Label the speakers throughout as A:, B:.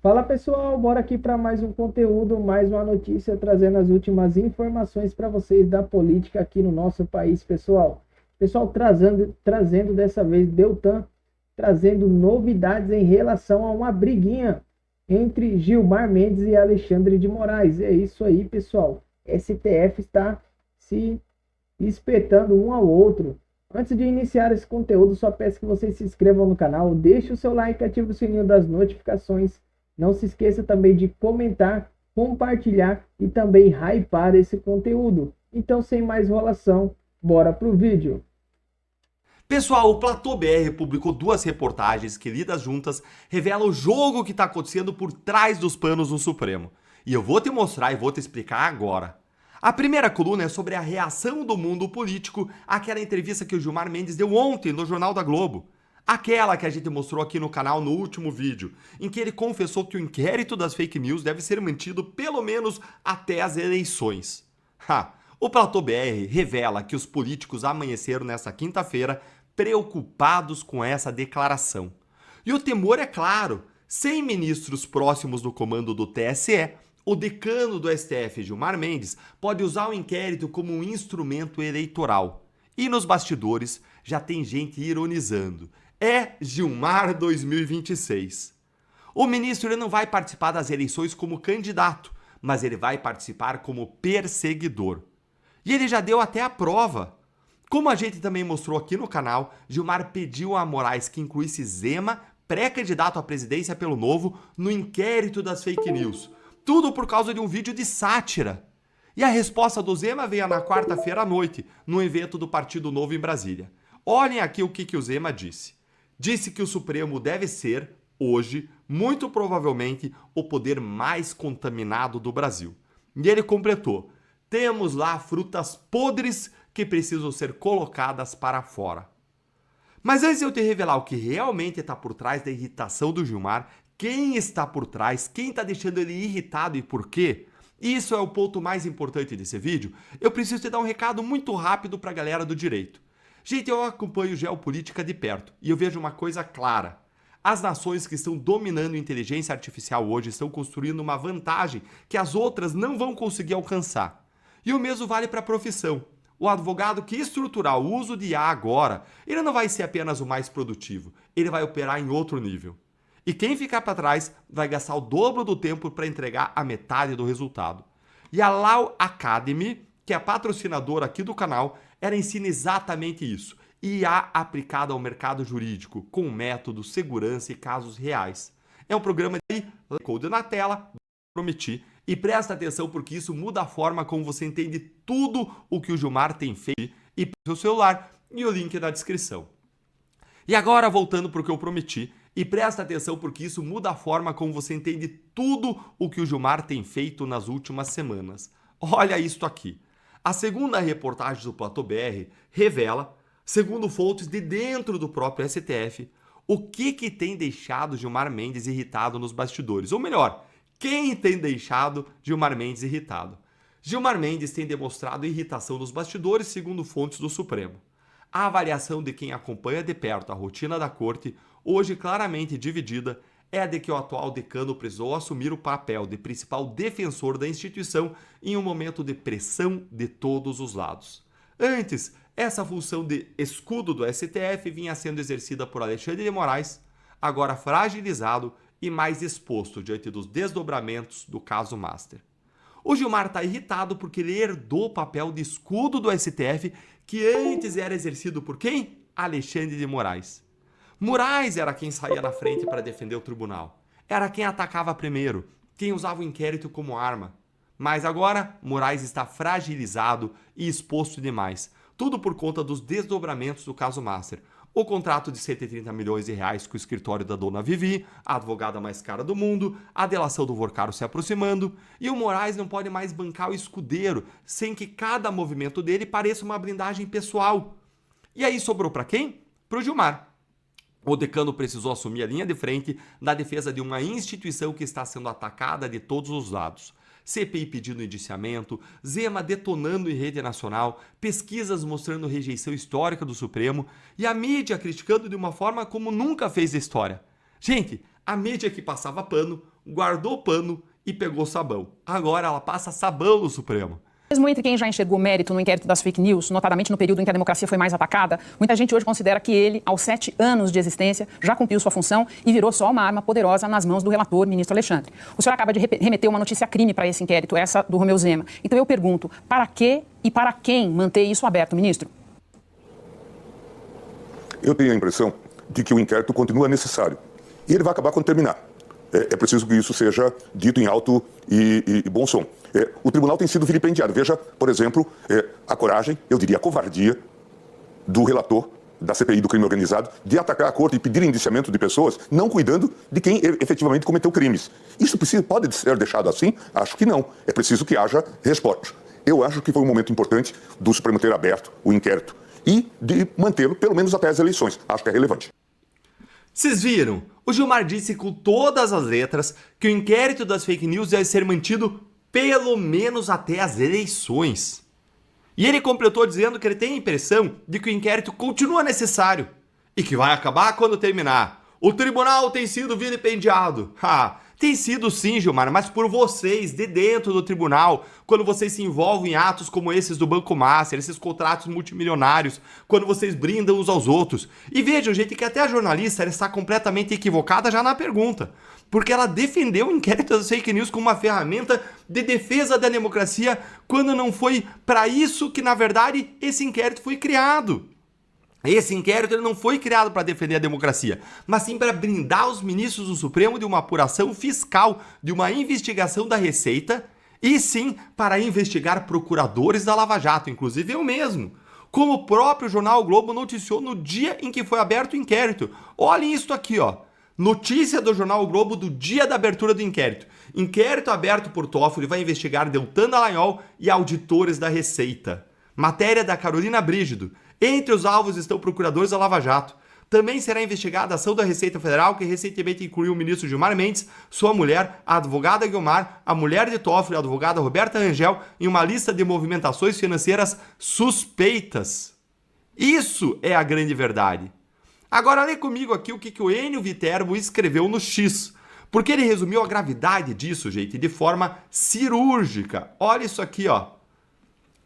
A: Fala pessoal, bora aqui para mais um conteúdo, mais uma notícia trazendo as últimas informações para vocês da política aqui no nosso país, pessoal. Pessoal, trazendo dessa vez Deltan, trazendo novidades em relação a uma briguinha entre Gilmar Mendes e Alexandre de Moraes. É isso aí, pessoal. STF está se espetando um ao outro. Antes de iniciar esse conteúdo, só peço que vocês se inscrevam no canal, deixe o seu like, ative o sininho das notificações. Não se esqueça também de comentar, compartilhar e também hypar esse conteúdo. Então, sem mais enrolação, bora pro vídeo.
B: Pessoal, o Platô BR publicou duas reportagens que, lidas juntas, revelam o jogo que está acontecendo por trás dos panos no Supremo. E eu vou te mostrar e vou te explicar agora. A primeira coluna é sobre a reação do mundo político àquela entrevista que o Gilmar Mendes deu ontem no Jornal da Globo. Aquela que a gente mostrou aqui no canal no último vídeo, em que ele confessou que o inquérito das fake news deve ser mantido pelo menos até as eleições. O Platô BR revela que os políticos amanheceram nesta quinta-feira preocupados com essa declaração. E o temor é claro: sem ministros próximos do comando do TSE, o decano do STF, Gilmar Mendes, pode usar o inquérito como um instrumento eleitoral. E nos bastidores já tem gente ironizando: é Gilmar 2026. O ministro ele não vai participar das eleições como candidato, mas ele vai participar como perseguidor. E ele já deu até a prova. Como a gente também mostrou aqui no canal, Gilmar pediu a Moraes que incluísse Zema, pré-candidato à presidência pelo Novo, no inquérito das fake news. Tudo por causa de um vídeo de sátira. E a resposta do Zema veio na quarta-feira à noite, no evento do Partido Novo em Brasília. Olhem aqui o que o Zema disse. Disse que o Supremo deve ser, hoje, muito provavelmente, o poder mais contaminado do Brasil. E ele completou: temos lá frutas podres que precisam ser colocadas para fora. Mas antes de eu te revelar o que realmente está por trás da irritação do Gilmar, quem está por trás, quem está deixando ele irritado e por quê, isso é o ponto mais importante desse vídeo, eu preciso te dar um recado muito rápido para a galera do direito. Gente, eu acompanho geopolítica de perto e eu vejo uma coisa clara. As nações que estão dominando inteligência artificial hoje estão construindo uma vantagem que as outras não vão conseguir alcançar. E o mesmo vale para a profissão. O advogado que estruturar o uso de IA agora, ele não vai ser apenas o mais produtivo, ele vai operar em outro nível. E quem ficar para trás vai gastar o dobro do tempo para entregar a metade do resultado. E a Law Academy, que é a patrocinadora aqui do canal, ela ensina exatamente isso: IA aplicada ao mercado jurídico, com método, segurança e casos reais. É um programa de code na tela, prometi. E presta atenção porque isso muda a forma como você entende tudo o que o Gilmar tem feito e para o seu celular, e o link na descrição. E agora voltando para o que eu prometi, e presta atenção porque isso muda a forma como você entende tudo o que o Gilmar tem feito nas últimas semanas. Olha isto aqui. A segunda reportagem do Platô BR revela, segundo fontes de dentro do próprio STF, o que tem deixado Gilmar Mendes irritado nos bastidores. Ou melhor, quem tem deixado Gilmar Mendes irritado? Gilmar Mendes tem demonstrado irritação nos bastidores, segundo fontes do Supremo. A avaliação de quem acompanha de perto a rotina da corte, hoje claramente dividida, é a de que o atual decano precisou assumir o papel de principal defensor da instituição em um momento de pressão de todos os lados. Antes, essa função de escudo do STF vinha sendo exercida por Alexandre de Moraes, agora fragilizado e mais exposto diante dos desdobramentos do caso Master. O Gilmar está irritado porque ele herdou o papel de escudo do STF que antes era exercido por quem? Alexandre de Moraes. Moraes era quem saía na frente para defender o tribunal. Era quem atacava primeiro, quem usava o inquérito como arma. Mas agora, Moraes está fragilizado e exposto demais. Tudo por conta dos desdobramentos do caso Master. O contrato de 130 milhões de reais com o escritório da dona Vivi, a advogada mais cara do mundo, a delação do Vorcaro se aproximando, e o Moraes não pode mais bancar o escudeiro sem que cada movimento dele pareça uma blindagem pessoal. E aí sobrou para quem? Para o Gilmar. O decano precisou assumir a linha de frente na defesa de uma instituição que está sendo atacada de todos os lados. CPI pedindo indiciamento, Zema detonando em rede nacional, pesquisas mostrando rejeição histórica do Supremo e a mídia criticando de uma forma como nunca fez a história. Gente, a mídia que passava pano, guardou o pano e pegou sabão. Agora ela passa sabão no Supremo.
C: Mesmo entre quem já enxergou mérito no inquérito das fake news, notadamente no período em que a democracia foi mais atacada, muita gente hoje considera que ele, aos 7 anos de existência, já cumpriu sua função e virou só uma arma poderosa nas mãos do relator, ministro Alexandre. O senhor acaba de remeter uma notícia crime para esse inquérito, essa do Romeu Zema. Então eu pergunto, para que e para quem manter isso aberto, ministro?
D: Eu tenho a impressão de que o inquérito continua necessário. E ele vai acabar quando terminar. É preciso que isso seja dito em alto e bom som. O tribunal tem sido vilipendiado. Veja, por exemplo, a coragem, eu diria a covardia, do relator da CPI do crime organizado de atacar a corte e pedir indiciamento de pessoas não cuidando de quem efetivamente cometeu crimes. Isso pode ser deixado assim? Acho que não. É preciso que haja resposta. Eu acho que foi um momento importante do Supremo ter aberto o inquérito e de mantê-lo pelo menos até as eleições. Acho que é relevante.
B: Vocês viram? O Gilmar disse com todas as letras que o inquérito das fake news deve ser mantido pelo menos até as eleições. E ele completou dizendo que ele tem a impressão de que o inquérito continua necessário e que vai acabar quando terminar. O tribunal tem sido vilipendiado. Tem sido sim, Gilmar, mas por vocês, de dentro do tribunal, quando vocês se envolvem em atos como esses do Banco Master, esses contratos multimilionários, quando vocês brindam uns aos outros. E vejam, gente, que até a jornalista ela está completamente equivocada já na pergunta, porque ela defendeu o inquérito das fake news como uma ferramenta de defesa da democracia, quando não foi para isso que, na verdade, esse inquérito foi criado. Esse inquérito ele não foi criado para defender a democracia, mas sim para brindar os ministros do Supremo de uma apuração fiscal, de uma investigação da Receita, e sim para investigar procuradores da Lava Jato, inclusive eu mesmo. Como o próprio jornal o Globo noticiou no dia em que foi aberto o inquérito. Olhem isso aqui, ó. Notícia do jornal o Globo do dia da abertura do inquérito. Inquérito aberto por Toffoli vai investigar Deltan Dallagnol e auditores da Receita. Matéria da Carolina Brígido. Entre os alvos estão procuradores da Lava Jato. Também será investigada a ação da Receita Federal, que recentemente incluiu o ministro Gilmar Mendes, sua mulher, a advogada Guiomar, a mulher de Toffoli, a advogada Roberta Rangel, em uma lista de movimentações financeiras suspeitas. Isso é a grande verdade. Agora lê comigo aqui o que o Enio Viterbo escreveu no X, porque ele resumiu a gravidade disso, gente, de forma cirúrgica. Olha isso aqui, ó.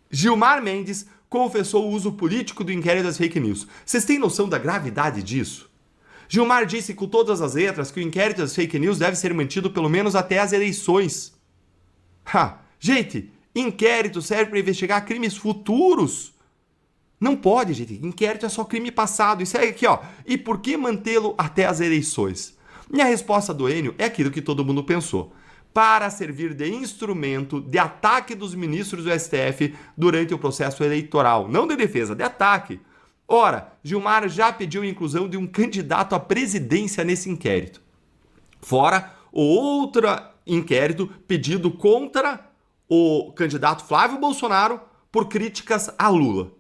B: Gilmar Mendes confessou o uso político do inquérito das fake news. Vocês têm noção da gravidade disso? Gilmar disse com todas as letras que o inquérito das fake news deve ser mantido pelo menos até as eleições. Gente, inquérito serve para investigar crimes futuros. Não pode, gente. Inquérito é só crime passado. E segue aqui, ó. E por que mantê-lo até as eleições? E a resposta do Enio é aquilo que todo mundo pensou. Para servir de instrumento de ataque dos ministros do STF durante o processo eleitoral. Não de defesa, de ataque. Ora, Gilmar já pediu a inclusão de um candidato à presidência nesse inquérito. Fora o outro inquérito pedido contra o candidato Flávio Bolsonaro por críticas a Lula.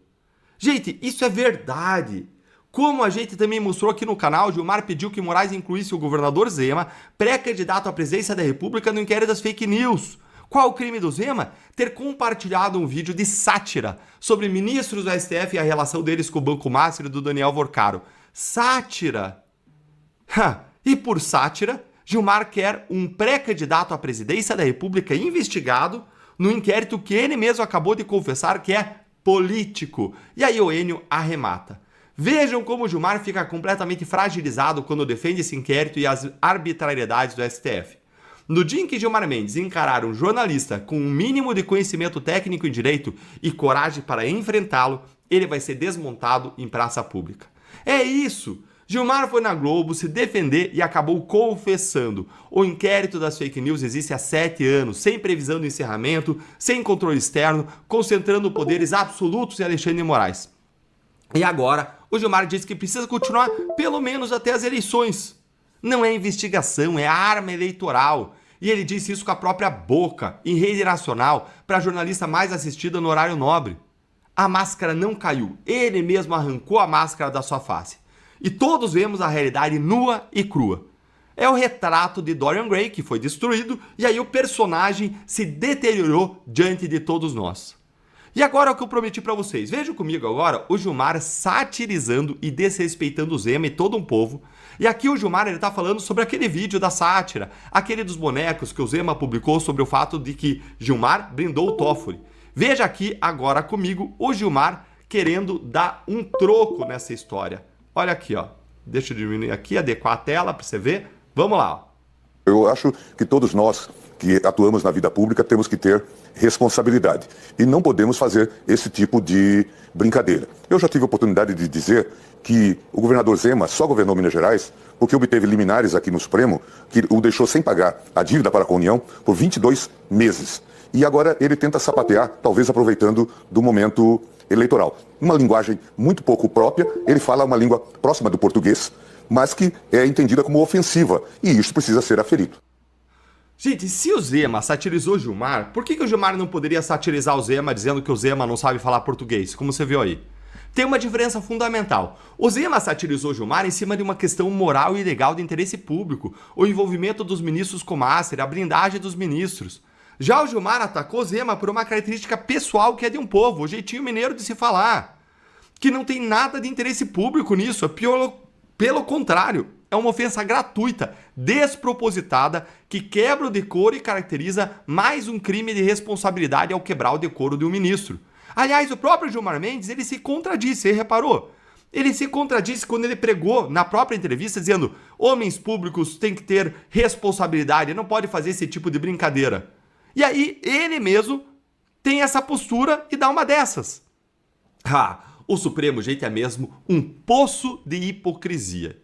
B: Gente, isso é verdade. Como a gente também mostrou aqui no canal, Gilmar pediu que Moraes incluísse o governador Zema, pré-candidato à presidência da República, no inquérito das fake news. Qual o crime do Zema? Ter compartilhado um vídeo de sátira sobre ministros do STF e a relação deles com o Banco Master do Daniel Vorcaro. Sátira! E por sátira, Gilmar quer um pré-candidato à presidência da República investigado no inquérito que ele mesmo acabou de confessar que é político. E aí o Enio arremata. Vejam como o Gilmar fica completamente fragilizado quando defende esse inquérito e as arbitrariedades do STF. No dia em que Gilmar Mendes encarar um jornalista com um mínimo de conhecimento técnico em direito e coragem para enfrentá-lo, ele vai ser desmontado em praça pública. É isso! Gilmar foi na Globo se defender e acabou confessando. O inquérito das fake news existe há 7 anos, sem previsão de encerramento, sem controle externo, concentrando poderes absolutos em Alexandre de Moraes. E agora, o Gilmar disse que precisa continuar pelo menos até as eleições. Não é investigação, é arma eleitoral. E ele disse isso com a própria boca, em rede nacional, para a jornalista mais assistida no horário nobre. A máscara não caiu, ele mesmo arrancou a máscara da sua face. E todos vemos a realidade nua e crua. É o retrato de Dorian Gray, que foi destruído, e aí o personagem se deteriorou diante de todos nós. E agora o que eu prometi pra vocês. Vejam comigo agora o Gilmar satirizando e desrespeitando o Zema e todo um povo. E aqui o Gilmar ele tá falando sobre aquele vídeo da sátira, aquele dos bonecos que o Zema publicou sobre o fato de que Gilmar brindou o Toffoli. Veja aqui agora comigo o Gilmar querendo dar um troco nessa história. Olha aqui, ó. Deixa eu diminuir aqui, adequar a tela para você ver. Vamos lá, ó.
D: Eu acho que todos nós que atuamos na vida pública temos que ter responsabilidade e não podemos fazer esse tipo de brincadeira. Eu já tive a oportunidade de dizer que o governador Zema só governou Minas Gerais porque obteve liminares aqui no Supremo que o deixou sem pagar a dívida para com a União por 22 meses. E agora ele tenta sapatear, talvez aproveitando do momento eleitoral. Uma linguagem muito pouco própria, ele fala uma língua próxima do português, mas que é entendida como ofensiva, e isso precisa ser aferido.
B: Gente, se o Zema satirizou o Gilmar, por que o Gilmar não poderia satirizar o Zema dizendo que o Zema não sabe falar português, como você viu aí? Tem uma diferença fundamental. O Zema satirizou o Gilmar em cima de uma questão moral e legal de interesse público, o envolvimento dos ministros com Master, a blindagem dos ministros. Já o Gilmar atacou o Zema por uma característica pessoal que é de um povo, o jeitinho mineiro de se falar, que não tem nada de interesse público nisso, pelo contrário, é uma ofensa gratuita, despropositada, que quebra o decoro e caracteriza mais um crime de responsabilidade ao quebrar o decoro de um ministro. Aliás, o próprio Gilmar Mendes, ele se contradisse, você reparou? Ele se contradisse quando ele pregou na própria entrevista dizendo: homens públicos têm que ter responsabilidade, não pode fazer esse tipo de brincadeira. E aí, ele mesmo tem essa postura e dá uma dessas. O Supremo, gente, é mesmo um poço de hipocrisia.